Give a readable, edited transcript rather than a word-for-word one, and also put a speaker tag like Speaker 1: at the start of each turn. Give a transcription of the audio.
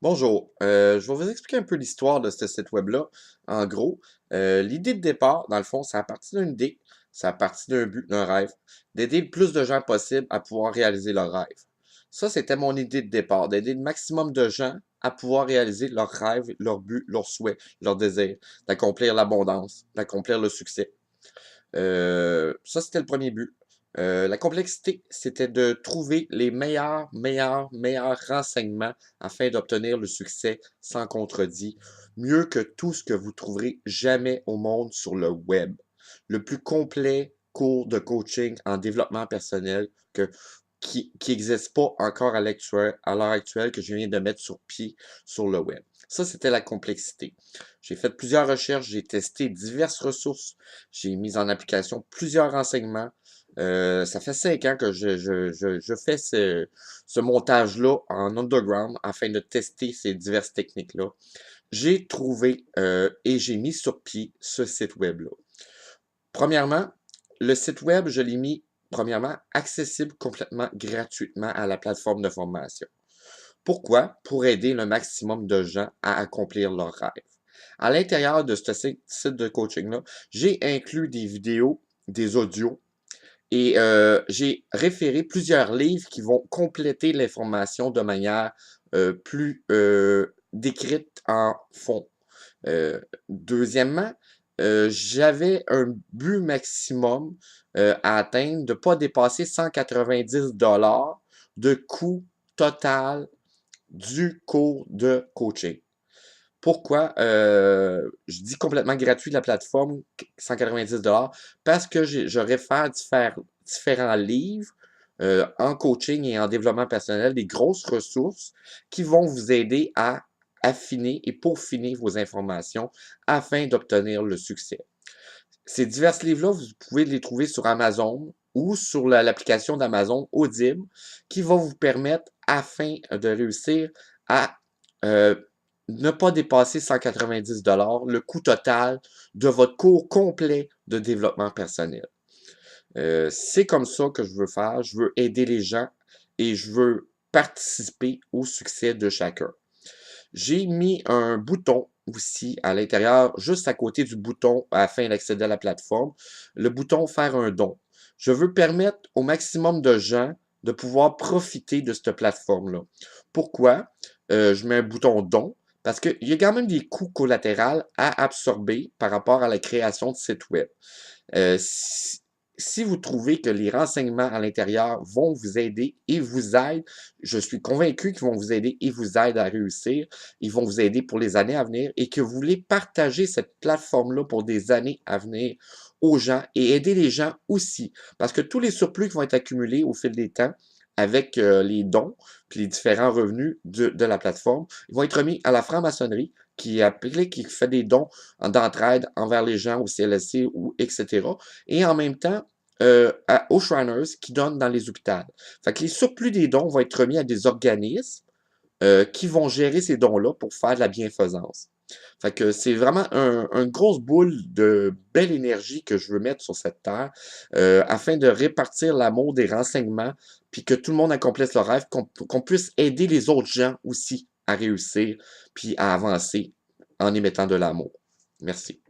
Speaker 1: Bonjour, je vais vous expliquer un peu l'histoire de ce site web-là. En gros, l'idée de départ, dans le fond, c'est à partir d'une idée, c'est à partir d'un but, d'un rêve, d'aider le plus de gens possible à pouvoir réaliser leurs rêves. Ça, c'était mon idée de départ, d'aider le maximum de gens à pouvoir réaliser leurs rêves, leurs buts, leurs souhaits, leurs désirs, d'accomplir l'abondance, d'accomplir le succès. Ça, c'était le premier but. La complexité, c'était de trouver les meilleurs renseignements afin d'obtenir le succès sans contredit, mieux que tout ce que vous trouverez jamais au monde sur le web. Le plus complet cours de coaching en développement personnel qui n'existe pas encore à l'heure actuelle que je viens de mettre sur pied sur le web. Ça, c'était la complexité. J'ai fait plusieurs recherches, j'ai testé diverses ressources, j'ai mis en application plusieurs renseignements. Ça fait 5 ans que je fais ce montage-là en underground afin de tester ces diverses techniques-là. J'ai trouvé et j'ai mis sur pied ce site web-là. Premièrement, le site web, je l'ai mis, premièrement, accessible complètement gratuitement à la plateforme de formation. Pourquoi? Pour aider le maximum de gens à accomplir leurs rêves. À l'intérieur de ce site de coaching-là, j'ai inclus des vidéos, des audios et j'ai référé plusieurs livres qui vont compléter l'information de manière plus décrite en fond. Deuxièmement, j'avais un but maximum à atteindre de ne pas dépasser 190 de coût total du cours de coaching. Pourquoi je dis complètement gratuit de la plateforme, 190 parce que je réfère différents livres en coaching et en développement personnel, des grosses ressources qui vont vous aider à affiner et peaufiner vos informations afin d'obtenir le succès. Ces divers livres-là, vous pouvez les trouver sur Amazon ou sur l'application d'Amazon Audible qui va vous permettre, afin de réussir à euh, ne pas dépasser 190 le coût total de votre cours complet de développement personnel. C'est comme ça que je veux faire. Je veux aider les gens et je veux participer au succès de chacun. J'ai mis un bouton aussi à l'intérieur, juste à côté du bouton afin d'accéder à la plateforme, le bouton faire un don. Je veux permettre au maximum de gens de pouvoir profiter de cette plateforme-là. Pourquoi? Je mets un bouton don parce qu'il y a quand même des coûts collatéraux à absorber par rapport à la création de sites web. Si vous trouvez que les renseignements à l'intérieur vont vous aider et vous aident, je suis convaincu qu'ils vont vous aider et vous aident à réussir, ils vont vous aider pour les années à venir et que vous voulez partager cette plateforme-là pour des années à venir aux gens et aider les gens aussi. Parce que tous les surplus qui vont être accumulés au fil des temps avec les dons puis les différents revenus de la plateforme, ils vont être remis à la franc-maçonnerie qui applique, qui fait des dons d'entraide envers les gens au CLSC ou etc. Et en même temps, aux Shriners qui donnent dans les hôpitaux. Fait que les surplus des dons vont être remis à des organismes qui vont gérer ces dons-là pour faire de la bienfaisance. Fait que c'est vraiment une grosse boule de belle énergie que je veux mettre sur cette terre afin de répartir l'amour des renseignements, puis que tout le monde accomplisse leur rêve, qu'on puisse aider les autres gens aussi à réussir, puis à avancer en émettant de l'amour. Merci.